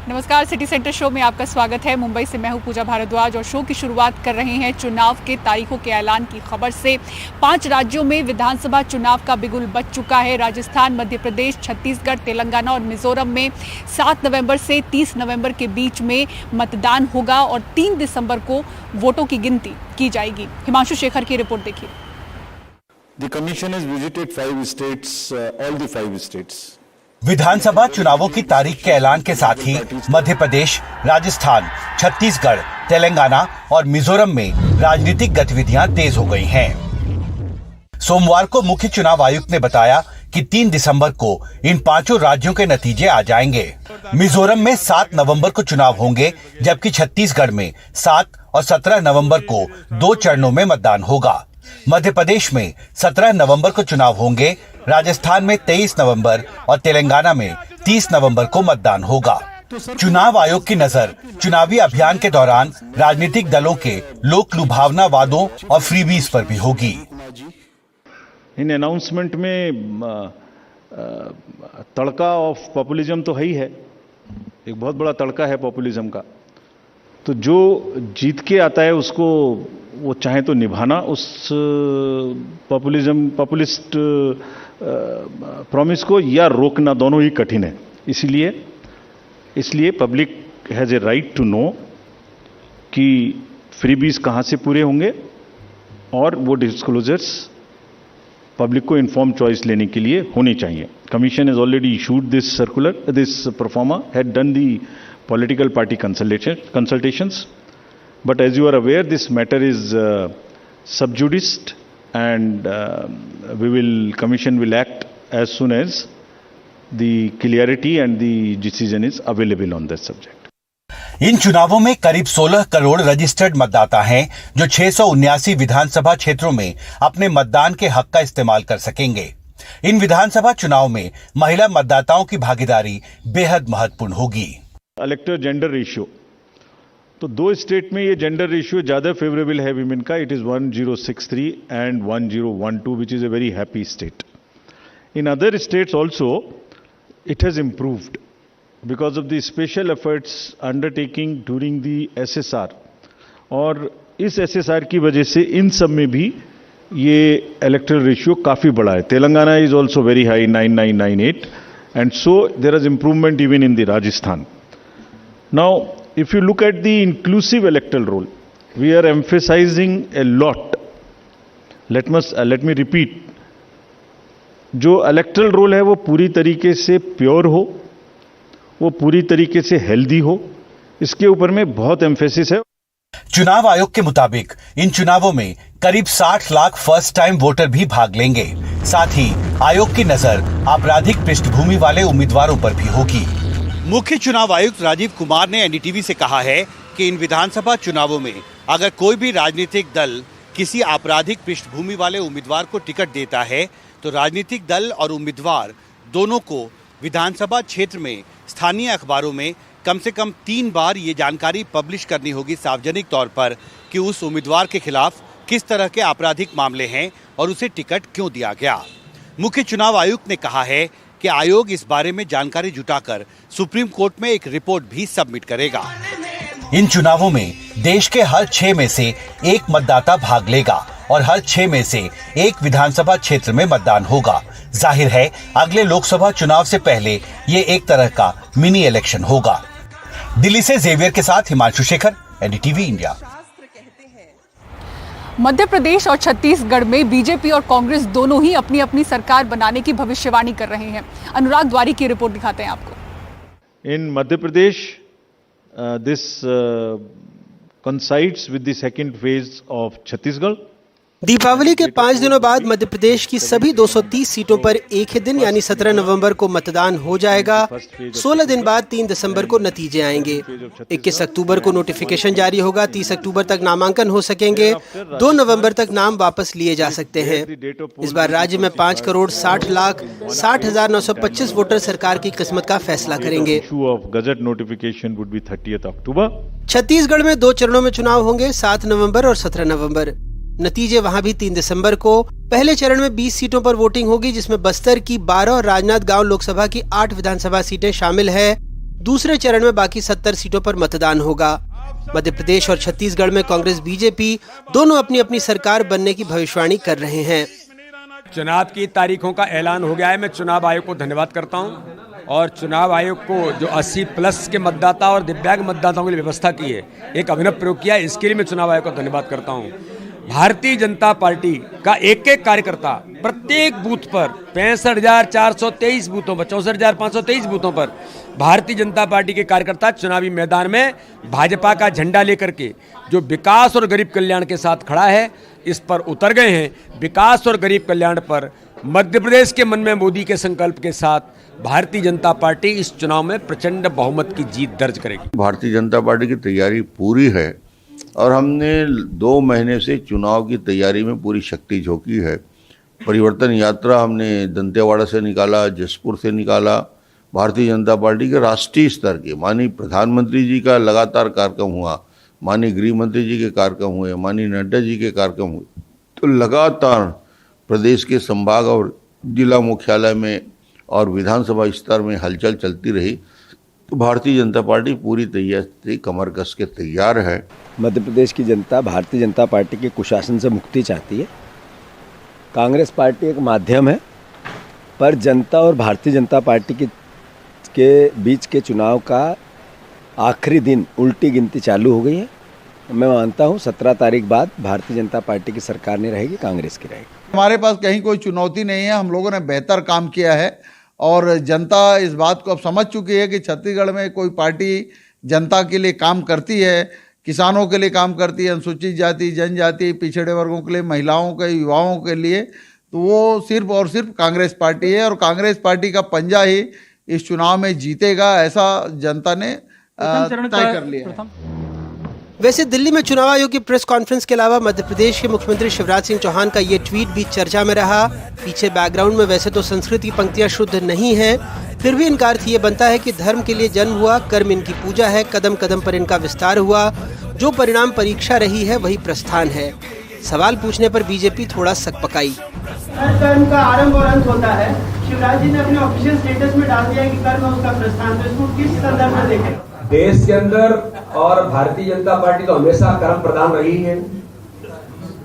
नमस्कार, city centre show में आपका स्वागत है। मुंबई से मैं हूं पूजा भारद्वाज और शो की शुरुआत कर रहे हैं चुनाव के तारीखों के ऐलान की खबर से। 5 राज्यों में विधानसभा चुनाव का बिगुल बज चुका है। राजस्थान, मध्य प्रदेश, छत्तीसगढ़, तेलंगाना और मिजोरम में 7 नवंबर से 30 नवंबर के बीच में मतदान होगा और 3 दिसंबर को वोटों की गिनती की जाएगी। हिमांशु शेखर की रिपोर्ट देखिए। The commission has visited 5 states, all the 5 states. विधानसभा चुनावों की तारीख के ऐलान के साथ ही मध्य प्रदेश, राजस्थान, छत्तीसगढ़, तेलंगाना और मिजोरम में राजनीतिक गतिविधियां तेज हो गई हैं। सोमवार को मुख्य चुनाव आयुक्त ने बताया कि 3 दिसंबर को इन 5 राज्यों के नतीजे आ जाएंगे। मिजोरम में 7 नवंबर को चुनाव होंगे, जबकि छत्तीसगढ़ में 7 और 17 नवंबर को 2 चरणों में मतदान होगा। मध्य प्रदेश में 17 नवंबर को चुनाव होंगे, राजस्थान में 23 नवंबर और तेलंगाना में 30 नवंबर को मतदान होगा। चुनाव आयोग की नजर चुनावी अभियान के दौरान राजनीतिक दलों के लोक लुभावना वादों और फ्रीबीज पर भी होगी। इन अनाउंसमेंट में तड़का ऑफ पॉपुलिज्म तो है ही है, एक बहुत बड़ा तड़का है पॉपुलिज्म का। तो जो जीत के आता है उसको वो चाहे तो निभाना उस पॉपुलिस्ट प्रॉमिस को, या रोकना, दोनों ही कठिन है। इसलिए public has a right to know कि फ्रीबीज कहां से पूरे होंगे, और वो डिस्क्लोजर्स पब्लिक को इन्फॉर्म चॉइस लेने के लिए होनी चाहिए। Commission has already issued this circular, this proforma had done the political party consultations, but as you are aware, this matter is sub judice, and commission will act as soon as the clarity and the decision is available on that subject. इन चुनावों में करीब 16 crore registered मतदाता हैं, जो 679 विधानसभा क्षेत्रों में अपने मतदान के हक का इस्तेमाल कर सकेंगे। इन विधानसभा चुनाव में महिला मतदाताओं की भागीदारी बेहद महत्वपूर्ण होगी। इलेक्टर जेंडर रेशियो, तो 2 स्टेट में ये जेंडर रेशियो ज्यादा फेवरेबल है विमेन का। It is 1063 and 1012, which is a very happy state. In other states also it has improved because of the special efforts undertaking during the SSR, और इस SSR की वजह से इन सब में भी ये इलेक्टरल रेशियो काफी बड़ा है। Telangana is also very high, 9998, and so there is improvement even in the Rajasthan. Now, if you look at the inclusive electoral roll, we are emphasizing a lot. Let me repeat. जो electoral role है वो पूरी तरीके से pure हो, वो पूरी तरीके से हेल्दी हो, इसके ऊपर में बहुत एम्फेसिस है। चुनाव आयोग के मुताबिक इन चुनावों में करीब 60 लाख फर्स्ट टाइम वोटर भी भाग लेंगे। साथ ही आयोग की नजर आपराधिक पृष्ठभूमि वाले उम्मीदवारों पर भी होगी। मुख्य चुनाव आयुक्त राजीव कुमार ने एनडीटीवी से कहा है कि इन विधानसभा चुनावों में अगर कोई भी राजनीतिक दल किसी आपराधिक पृष्ठभूमि वाले उम्मीदवार को टिकट देता है, तो राजनीतिक दल और उम्मीदवार दोनों को विधानसभा क्षेत्र में स्थानीय अखबारों में कम से कम 3 बार ये जानकारी पब्लिश करनी होगी सार्वजनिक तौर पर कि उस उम्मीदवार के खिलाफ किस तरह के आपराधिक मामले हैं और उसे टिकट क्यों दिया गया। मुख्य चुनाव आयुक्त ने कहा है कि आयोग इस बारे में जानकारी जुटाकर सुप्रीम कोर्ट में एक रिपोर्ट भी सबमिट करेगा। इन चुनावों में देश के हर 6 में से 1 मतदाता भाग लेगा और हर 6 में से 1 विधानसभा क्षेत्र में मतदान होगा। जाहिर है अगले लोकसभा चुनाव से पहले ये एक तरह का मिनी इलेक्शन होगा। दिल्ली से जेवियर के साथ हिमांशु शेखर, एनडीटीवी इंडिया। मध्य प्रदेश और छत्तीसगढ़ में बीजेपी और कांग्रेस दोनों ही अपनी अपनी सरकार बनाने की भविष्यवाणी कर रहे हैं। अनुराग द्वारी की रिपोर्ट दिखाते हैं आपको। In Madhya Pradesh this coincides with the second phase of Chhattisgarh. Deepavali के 5 दिनों बाद मध्य प्रदेश की सभी 230 सीटों पर एक ही दिन यानी 17 नवंबर को मतदान हो जाएगा। 16 दिन बाद 3 दिसंबर को नतीजे आएंगे। 21 अक्टूबर को नोटिफिकेशन जारी होगा। 30 अक्टूबर तक नामांकन हो सकेंगे। 2 नवंबर तक नाम वापस लिए जा सकते हैं। इस बार राज्य में 5,60,60,925 वोटर सरकार की किस्मत का फैसला करेंगे। छत्तीसगढ़ में 2 चरणों में चुनाव होंगे, 7 नवम्बर और 17 नवम्बर। नतीजे वहां भी 3 दिसंबर को। पहले चरण में 20 सीटों पर वोटिंग होगी, जिसमें बस्तर की 12 और राजनांदगांव लोकसभा की 8 विधानसभा सीटें शामिल है। दूसरे चरण में बाकी 70 सीटों पर मतदान होगा। मध्य प्रदेश और छत्तीसगढ़ में कांग्रेस बीजेपी दोनों अपनी अपनी सरकार बनने की भविष्यवाणी कर रहे हैं। चुनाव की तारीखों का ऐलान हो गया है। मैं चुनाव आयोग को धन्यवाद करता हूं और चुनाव आयोग को जो 80 प्लस के मतदाता और दिव्यांग मतदाताओं के लिए व्यवस्था की है, एक अभिनव प्रयोग किया है, इसके लिए मैं चुनाव आयोग को धन्यवाद करता हूं। भारतीय जनता पार्टी का एक एक कार्यकर्ता प्रत्येक बूथ पर 65,423 बूथों पर 64,523 बूथों पर भारतीय जनता पार्टी के कार्यकर्ता चुनावी मैदान में भाजपा का झंडा लेकर के जो विकास और गरीब कल्याण के साथ खड़ा है, इस पर उतर गए हैं। विकास और गरीब कल्याण पर मध्य प्रदेश के मन में मोदी के संकल्प के साथ भारतीय जनता पार्टी इस चुनाव में प्रचंड बहुमत की जीत दर्ज करेगी। भारतीय जनता पार्टी की तैयारी पूरी है और हमने 2 महीने से चुनाव की तैयारी में पूरी शक्ति झोंकी है। परिवर्तन यात्रा हमने दंतेवाड़ा से निकाला, जसपुर से निकाला। भारतीय जनता पार्टी के राष्ट्रीय स्तर के माननीय प्रधानमंत्री जी का लगातार कार्यक्रम हुआ, माननीय गृह मंत्री जी के कार्यक्रम हुए, माननीय नड्डा जी के कार्यक्रम हुए, तो लगातार प्रदेश के संभाग और जिला मुख्यालय में और विधानसभा स्तर में हलचल चलती रही। तो भारतीय जनता पार्टी पूरी तैयारी कमर कस के तैयार है। मध्य प्रदेश की जनता भारतीय जनता पार्टी के कुशासन से मुक्ति चाहती है। कांग्रेस पार्टी एक माध्यम है, पर जनता और भारतीय जनता पार्टी के बीच के चुनाव का आखिरी दिन उल्टी गिनती चालू हो गई है। मैं मानता हूँ 17 तारीख बाद भारतीय जनता पार्टी की सरकार नहीं रहेगी, कांग्रेस की रहेगी। हमारे पास कहीं कोई चुनौती नहीं है। हम लोगों ने बेहतर काम किया है और जनता इस बात को अब समझ चुकी है कि छत्तीसगढ़ में कोई पार्टी जनता के लिए काम करती है, किसानों के लिए काम करती है, अनुसूचित जाति, जनजाति, पिछड़े वर्गों के लिए, महिलाओं के, युवाओं के लिए, तो वो सिर्फ और सिर्फ कांग्रेस पार्टी है और कांग्रेस पार्टी का पंजा ही इस चुनाव में जीतेगा, ऐसा जनता ने तय कर लिया है। वैसे दिल्ली में चुनाव आयोग की प्रेस कॉन्फ्रेंस के अलावा मध्य प्रदेश के मुख्यमंत्री शिवराज सिंह चौहान का ये ट्वीट भी चर्चा में रहा। पीछे बैकग्राउंड में वैसे तो संस्कृत की पंक्तियां शुद्ध नहीं है, फिर भी इनका अर्थ ये बनता है कि धर्म के लिए जन्म हुआ, कर्म इनकी पूजा है, कदम कदम पर इनका विस्तार हुआ, जो परिणाम परीक्षा रही है वही प्रस्थान है। सवाल पूछने पर बीजेपी थोड़ा सकपकाई। हर कर्म का आरंभ और अंत होता है। शिवराज जी ने अपने ऑफिशियल स्टेटस में डाल दिया कि कर्म है उसका प्रस्थान, तो इसको किस संदर्भ में देखें? देश के अंदर और भारतीय जनता पार्टी तो हमेशा कर्म प्रधान रही है,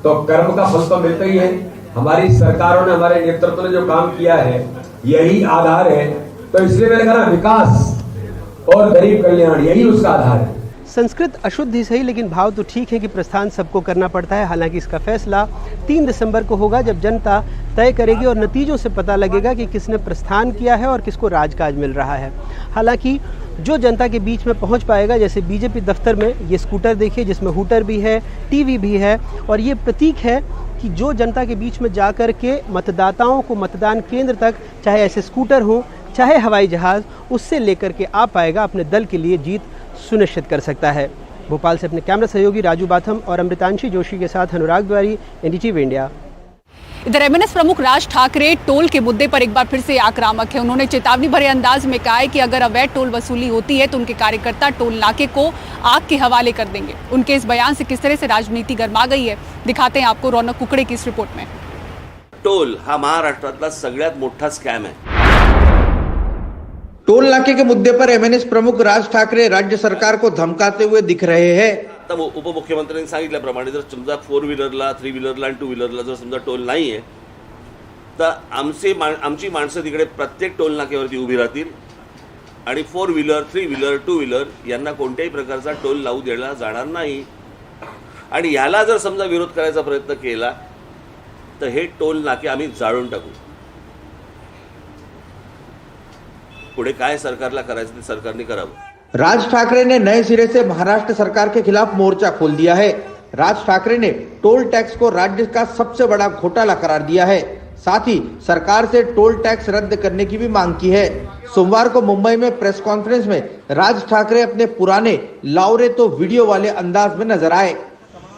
तो कर्म का फल तो मिलता ही है। हमारी सरकारों ने, हमारे नेतृत्व ने जो काम किया है यही आधार है, तो इसलिए मैंने कहा विकास और गरीब कल्याण यही उसका आधार है। संस्कृत अशुद्ध ही सही, लेकिन भाव तो ठीक है कि प्रस्थान सबको करना पड़ता है। हालांकि इसका फैसला 3 दिसंबर को होगा, जब जनता तय करेगी और नतीजों से पता लगेगा कि किसने प्रस्थान किया है और किसको राजकाज मिल रहा है। हालांकि जो जनता के बीच में पहुंच पाएगा, जैसे बीजेपी दफ्तर में ये स्कूटर देखिए जिसमें हूटर भी है, टीवी भी है, और ये प्रतीक है कि जो जनता के बीच में जा कर के मतदाताओं को मतदान केंद्र तक, चाहे ऐसे स्कूटर हो चाहे हवाई जहाज़, उससे लेकर के आ पाएगा, अपने दल के लिए जीत सुनिश्चित कर सकता है। भोपाल से अपने कैमरा सहयोगी राजू बाथम और अमृतांशी जोशी के साथ अनुराग द्वारी, एनडीटीवी इंडिया। इधर एमएनएस प्रमुख राज ठाकरे टोल के मुद्दे पर एक बार फिर से आक्रामक है। उन्होंने चेतावनी भरे अंदाज में कहा है कि अगर अवैध टोल वसूली होती है तो उनके कार्यकर्ता टोल नाके को आग के हवाले कर देंगे। उनके इस बयान से किस तरह से राजनीति गर्मा गई है, दिखाते हैं आपको रौनक कुकड़े की इस रिपोर्ट में। टोल हा महाराष्ट्रातला सगळ्यात मोठा स्कॅम आहे। टोल नाके के मुद्दे पर एमएनएस प्रमुख राज ठाकरे राज्य सरकार को धमकाते हुए दिख रहे हैं। उपमुख्यमंत्र्यांनी सांगितल्याप्रमाणे जर समजा 4 व्हीलरला, 3 व्हीलरला आणि 2 व्हीलरला जर समजा टोल नाही आहे तर आमची माणसं तिकडे प्रत्येक टोल नाक्यावरती उभी राहतील आणि 4 व्हीलर, 3 व्हीलर, 2 व्हीलर यांना कोणत्याही प्रकारचा टोल लावू देण्यात जाणार नाही। आणि ह्याला जर समजा विरोध करायचा प्रयत्न केला तर हे टोल नाके आम्ही जाळून टाकू। पुढे काय सरकारला करायचं ते सरकारने करावं। राज ठाकरे ने नए सिरे से महाराष्ट्र सरकार के खिलाफ मोर्चा खोल दिया है। राज ठाकरे ने टोल टैक्स को राज्य का सबसे बड़ा घोटाला करार दिया है। साथ ही सरकार से टोल टैक्स रद्द करने की भी मांग की है। सोमवार को मुंबई में प्रेस कॉन्फ्रेंस में राज ठाकरे अपने पुराने लावरे तो वीडियो वाले अंदाज में नजर आए।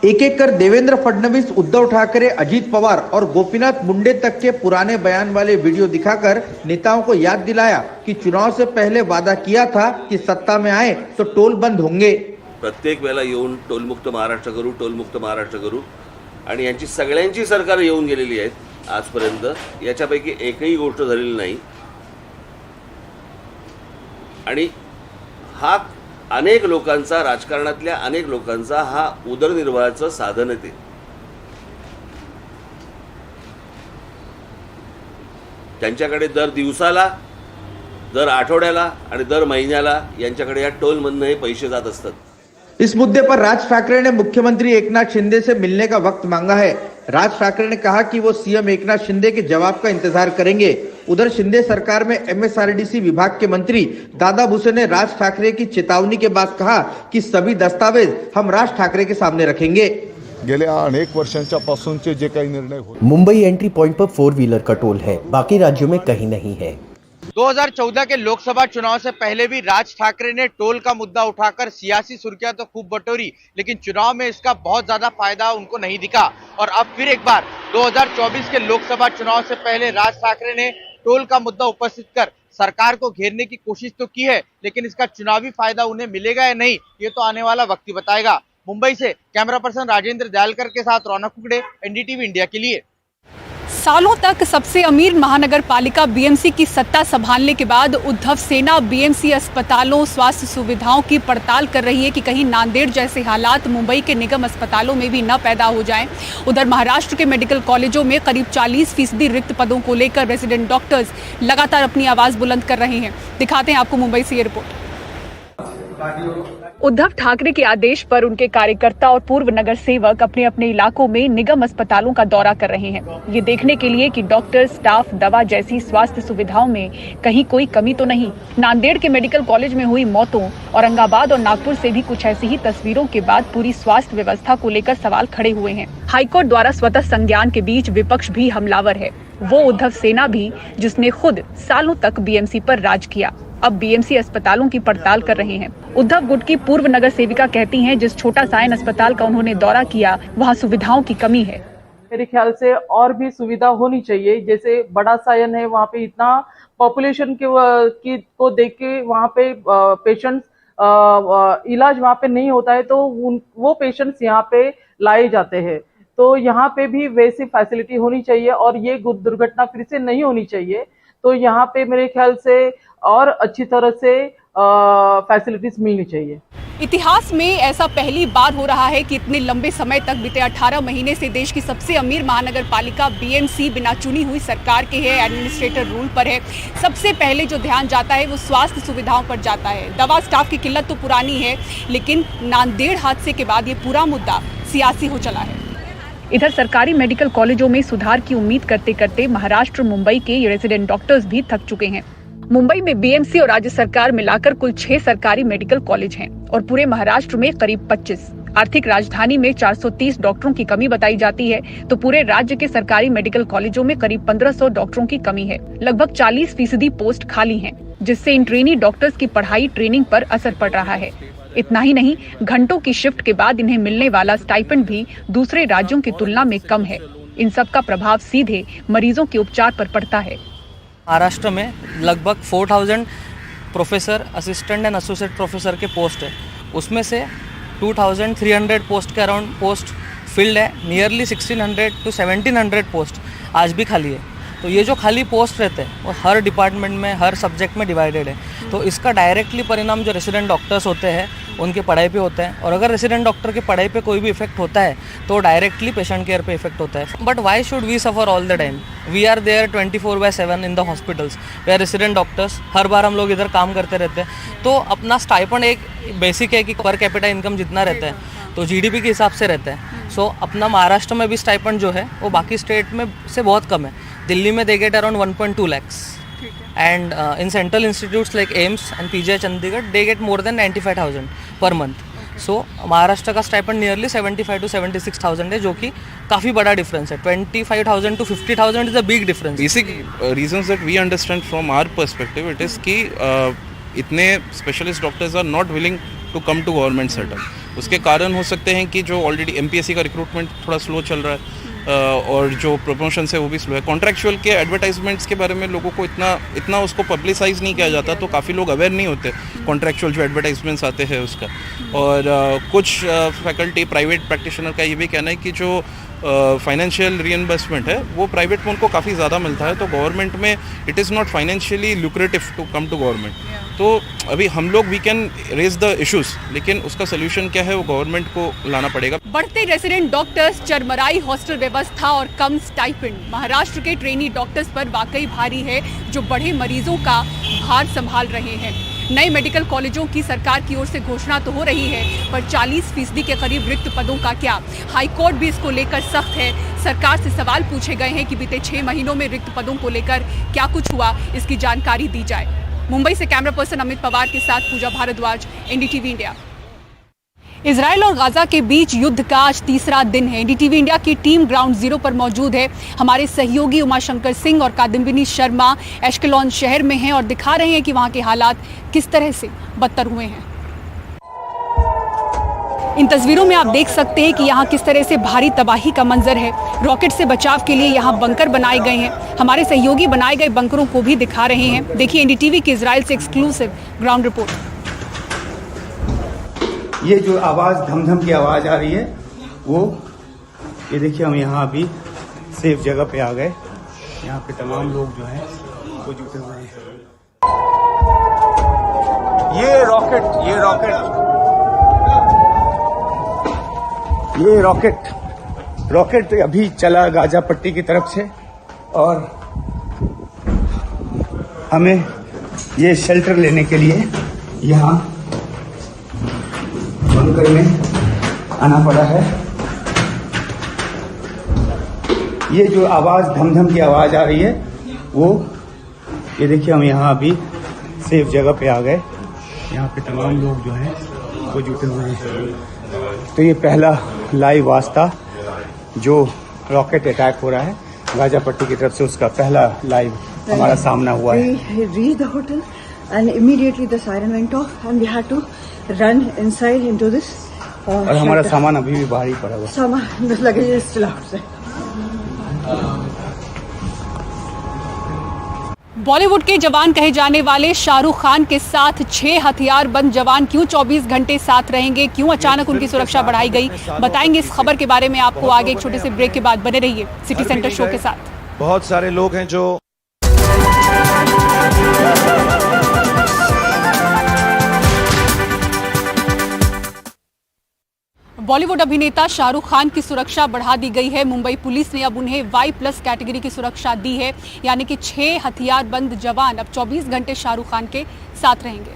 एक एक कर देवेंद्र फडणवीस, उद्धव ठाकरे, अजीत पवार और गोपीनाथ मुंडे तक के पुराने बयान वाले वीडियो दिखाकर नेताओं को याद दिलाया कि चुनाव से पहले वादा किया था कि सत्ता में आए तो टोल बंद होंगे। प्रत्येक वेळेला येऊन टोल मुक्त महाराष्ट्र करू, टोल मुक्त महाराष्ट्र करू, आणि यांची सगळ्यांची सरकार येऊन गेलेली आहेत आजपर्यंत। याच्यापैकी एकही गोष्ट झालेली नाही आणि हा अनेक लोकांचा, राजकारणातल्या अनेक लोकांचा हा उदरनिर्वाहाचं साधन आहे ते. त्यांच्याकडे दर दिवसाला, दर आठवड्याला आणि दर महिन्याला यांच्याकडे या टोलमधनं हे पैसे जात असतात. इस मुद्दे पर राज ठाकरे ने मुख्यमंत्री एकनाथ शिंदे से मिलने का वक्त मांगा है. राज ठाकरे ने कहा कि वो सीएम एकनाथ शिंदे के जवाब का इंतजार करेंगे. उधर शिंदे सरकार में एमएसआरडीसी विभाग के मंत्री दादा भुसे ने राज ठाकरे की चेतावनी के बाद कहा कि सभी दस्तावेज हम राज ठाकरे के सामने रखेंगे. गेल्या अनेक वर्षांच्या पासूनचे जे काही निर्णय होते, मुंबई एंट्री पॉइंट पर 4 व्हीलर का टोल है, बाकी राज्यों में कहीं नहीं है. 2014 के लोकसभा चुनाव से पहले भी राज ठाकरे ने टोल का मुद्दा उठाकर सियासी सुर्खियां तो खूब बटोरी, लेकिन चुनाव में इसका बहुत ज्यादा फायदा उनको नहीं दिखा. और अब फिर एक बार 2024 के लोकसभा चुनाव से पहले राज ठाकरे ने टोल का मुद्दा उपस्थित कर सरकार को घेरने की कोशिश तो की है, लेकिन इसका चुनावी फायदा उन्हें मिलेगा या नहीं, ये तो आने वाला वक्त ही बताएगा. मुंबई से कैमरा पर्सन राजेंद्र दयालकर के साथ रौनक कुकड़े, एनडीटीवी इंडिया के लिए. सालों तक सबसे अमीर महानगर पालिका बीएमसी की सत्ता संभालने के बाद उद्धव सेना बीएमसी अस्पतालों, स्वास्थ्य सुविधाओं की पड़ताल कर रही है कि कहीं नांदेड़ जैसे हालात मुंबई के निगम अस्पतालों में भी न पैदा हो जाएं. उधर महाराष्ट्र के मेडिकल कॉलेजों में करीब 40% रिक्त पदों को लेकर रेजिडेंट डॉक्टर्स लगातार अपनी आवाज बुलंद कर रहे हैं. दिखाते हैं आपको मुंबई से ये रिपोर्ट. उद्धव ठाकरे के आदेश पर उनके कार्यकर्ता और पूर्व नगर सेवक अपने अपने इलाकों में निगम अस्पतालों का दौरा कर रहे हैं, ये देखने के लिए कि डॉक्टर, स्टाफ, दवा जैसी स्वास्थ्य सुविधाओं में कहीं कोई कमी तो नहीं. नांदेड़ के मेडिकल कॉलेज में हुई मौतों, औरंगाबाद और नागपुर से भी कुछ ऐसी ही तस्वीरों के बाद पूरी स्वास्थ्य व्यवस्था को लेकर सवाल खड़े हुए हैं. हाईकोर्ट द्वारा स्वतः संज्ञान के बीच विपक्ष भी हमलावर है, वो उद्धव सेना भी, जिसने खुद सालों तक बीएमसी पर राज किया, अब बीएमसी अस्पतालों की पड़ताल कर रहे हैं. उद्धव गुट की पूर्व नगर सेविका कहती हैं, जिस छोटा सायन अस्पताल का उन्होंने दौरा किया वहां सुविधाओं की कमी है. मेरे ख्याल से और भी सुविधा होनी चाहिए. जैसे बड़ा सायन है, वहाँ पे इतना पॉपुलेशन को देख के वहाँ पे पेशेंट्स इलाज वहाँ पे नहीं होता है, तो वो पेशेंट्स यहाँ पे लाए जाते हैं. तो यहाँ पे भी वैसी फैसिलिटी होनी चाहिए और ये दुर्घटना फिर से नहीं होनी चाहिए. तो यहाँ पे मेरे ख्याल से और अच्छी तरह से फैसिलिटीज मिलनी चाहिए. इतिहास में ऐसा पहली बार हो रहा है कि इतने लंबे समय तक बीते 18 महीने से देश की सबसे अमीर महानगर पालिका बीएमसी बिना चुनी हुई सरकार के है, एडमिनिस्ट्रेटर रूल पर है. सबसे पहले जो ध्यान जाता है वो स्वास्थ्य सुविधाओं पर जाता है. दवा स्टाफ की किल्लत तो पुरानी है, लेकिन नांदेड़ हादसे के बाद ये पूरा मुद्दा सियासी हो चला है. इधर सरकारी मेडिकल कॉलेजों में सुधार की उम्मीद करते करते महाराष्ट्र, मुंबई के रेजिडेंट डॉक्टर्स भी थक चुके हैं. मुंबई में बीएमसी और राज्य सरकार मिलाकर कुल 6 सरकारी मेडिकल कॉलेज हैं और पूरे महाराष्ट्र में करीब 25. आर्थिक राजधानी में 430 डॉक्टरों की कमी बताई जाती है, तो पूरे राज्य के सरकारी मेडिकल कॉलेजों में करीब 1500 डॉक्टरों की कमी है. लगभग 40% पोस्ट खाली हैं, जिससे इन ट्रेनी डॉक्टर्स की पढ़ाई, ट्रेनिंग पर असर पड़ रहा है. इतना ही नहीं, घंटों की शिफ्ट के बाद इन्हें मिलने वाला स्टाइपेंड भी दूसरे राज्यों की तुलना में कम है. इन सब का प्रभाव सीधे मरीजों के उपचार पर पड़ता है. महाराष्ट्र में लगभग 4000 professor, assistant and associate professor के पोस्ट है. उसमें से 2300 पोस्ट के अराउंड पोस्ट फिल्ड है. नियरली 1600 to 1700 पोस्ट आज भी खाली है. तो ये जो खाली पोस्ट रहते हैं वो हर डिपार्टमेंट में, हर सब्जेक्ट में डिवाइडेड है. तो इसका डायरेक्टली परिणाम जो रेसिडेंट डॉक्टर्स होते हैं उनके पढ़ाई पे होता है, और अगर रेसिडेंट डॉक्टर की पढ़ाई पे कोई भी इफेक्ट होता है तो डायरेक्टली पेशेंट केयर पे इफेक्ट होता है. But why should we suffer all the time? We are there 24/7 in the hospitals. We are resident doctors, हर बार हम लोग इधर काम करते रहते हैं. तो अपना स्टाइपेंड एक बेसिक है कि पर कैपिटा इनकम जितना रहता है तो जीडीपी के हिसाब से रहता है. सो अपना महाराष्ट्र में भी स्टाइपेंड जो है वो बाकी स्टेट में से बहुत कम है. दिल्ली में they get around 1.2 lakhs. And in central institutes like AIIMS and PGI Chandigarh, they get more than 95,000 per month. So Maharashtra का स्टाइपेंड नियरली 75 to 76,000 है, जो कि काफ़ी बड़ा डिफरेंस है. 25,000 to 50,000 is a big difference. Basic reasons that we understand from our perspective it is कि इतने specialist doctors are not willing to come to government setup. उसके कारण हो सकते हैं कि जो ऑलरेडी एमपीएससी का रिक्रूटमेंट थोड़ा स्लो चल रहा है और जो प्रमोशन है वो भी स्लो है. कॉन्ट्रैक्चुअल के एडवर्टाइजमेंट्स के बारे में लोगों को इतना उसको पब्लिसाइज नहीं किया जाता, तो काफ़ी लोग अवेयर नहीं होते कॉन्ट्रैक्चुअल जो एडवर्टाइजमेंट्स आते हैं उसका. और कुछ फैकल्टी, प्राइवेट प्रैक्टिशनर का ये भी कहना है कि जो फाइनेंशियल रीइंबर्समेंट है वो प्राइवेट में उनको काफ़ी ज़्यादा मिलता है, तो गवर्नमेंट में it is not financially lucrative to come to government. तो अभी हम लोग we can raise the issues, लेकिन उसका सोल्यूशन क्या है वो गवर्नमेंट को लाना पड़ेगा। बढ़ते रेजिडेंट डॉक्टर्स, चरमराई हॉस्टल व्यवस्था और कम स्टाइपेंड महाराष्ट्र के ट्रेनी डॉक्टर्स पर वाकई भारी है, जो बड़े मरीजों का भार संभाल रहे हैं। नए मेडिकल कॉलेजों की सरकार की ओर से घोषणा तो हो रही है, पर 40% के करीब रिक्त पदों का क्या? हाईकोर्ट भी इसको लेकर सख्त है। सरकार से सवाल पूछे गए हैं कि बीते 6 महीनों में रिक्त पदों को लेकर क्या कुछ हुआ, इसकी जानकारी दी जाए। मुंबई से कैमरा पर्सन अमित पवार के साथ पूजा भारद्वाज, एनडीटीवी इंडिया। इजराइल और गाजा के बीच युद्ध का आज तीसरा दिन है। एनडीटीवी इंडिया की टीम ग्राउंड जीरो पर मौजूद है। हमारे सहयोगी उमाशंकर सिंह और कादम्बिनी शर्मा एश्केलॉन शहर में हैं और दिखा रहे हैं कि वहां के हालात किस तरह से बदतर हुए हैं। इन तस्वीरों में आप देख सकते हैं कि यहाँ किस तरह से भारी तबाही का मंजर है। रॉकेट से बचाव के लिए यहाँ बंकर बनाए गए हैं। हमारे सहयोगी बनाए गए बंकरों को भी दिखा रहे हैं। देखिए एनडीटीवी की इजराइल से एक्सक्लूसिव ग्राउंड रिपोर्ट। ये जो आवाज़ धमधम की आवाज़ आ रही है वो, ये देखिए हम यहाँ अभी सेफ जगह पे आ गए। यहाँ पे तमाम लोग जो हैं वो जुटे हुए हैं। ये रॉकेट अभी चला गाजा पट्टी की तरफ से और हमें ये शेल्टर लेने के लिए यहाँ बंकर में आना पड़ा है। ये जो आवाज़ धमधम की आवाज़ आ रही है वो, ये देखिए हम यहाँ अभी सेफ जगह पे आ गए। यहाँ पे तमाम लोग जो हैं वो जुटे हुए हैं। तो ये पहला लाइव वास्ता जो रॉकेट अटैक हो रहा है गाजा पट्टी की तरफ से, उसका पहला लाइव हमारा सामना हुआ है। We reached the hotel and immediately the siren went off and we had to run inside into this और हमारा सामान अभी भी बाहर ही पड़ा हुआ। सामान the luggage is still outside. Bollywood के जवान कहे जाने वाले शाहरुख खान के साथ 6 हथियारबंद जवान क्यों 24 घंटे साथ रहेंगे, क्यों अचानक उनकी सुरक्षा बढ़ाई गई, बताएंगे इस खबर के बारे में आपको आगे। एक छोटे से ब्रेक के बाद बने रहिए सिटी सेंटर शो के साथ। बहुत सारे लोग हैं जो बॉलीवुड अभिनेता शाहरुख खान की सुरक्षा बढ़ा दी गई है। मुंबई पुलिस ने अब उन्हें Y+ कैटेगरी की सुरक्षा दी है, यानी कि 6 हथियारबंद जवान अब 24 घंटे शाहरुख खान के साथ रहेंगे।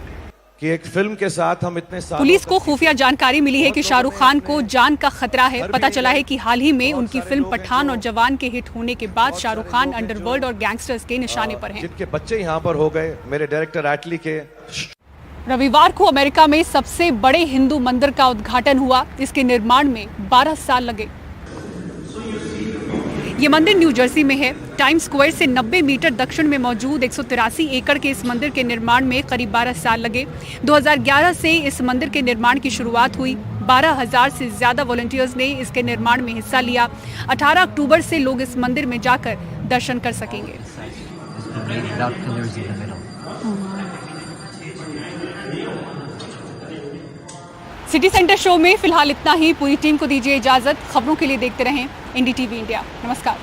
कि एक फिल्म के साथ हम इतने सालों पुलिस को खुफिया जानकारी मिली है कि शाहरुख खान को जान का खतरा है। पता चला है कि हाल ही में उनकी फिल्म पठान और जवान के हिट होने के बाद शाहरुख खान अंडरवर्ल्ड और गैंगस्टर्स के निशाने पर हैं। जिनके बच्चे यहाँ पर हो गए, मेरे डायरेक्टर एटली के। रविवार को अमेरिका में सबसे बड़े हिंदू मंदिर का उद्घाटन हुआ। इसके निर्माण में 12 साल लगे। ये मंदिर न्यू जर्सी में है। टाइम स्क्वायर से 90 मीटर दक्षिण में मौजूद 183 एकड़ के इस मंदिर के निर्माण में करीब 12 साल लगे। 2011 से इस मंदिर के निर्माण की शुरुआत हुई। 12,000 से ज्यादा वॉलंटियर्स ने इसके निर्माण में हिस्सा लिया। 18 अक्टूबर से लोग इस मंदिर में जाकर दर्शन कर सकेंगे। सिटी सेंटर शो में फिलहाल इतना ही। पूरी टीम को दीजिए इजाजत। खबरों के लिए देखते रहें एनडीटीवी इंडिया। नमस्कार।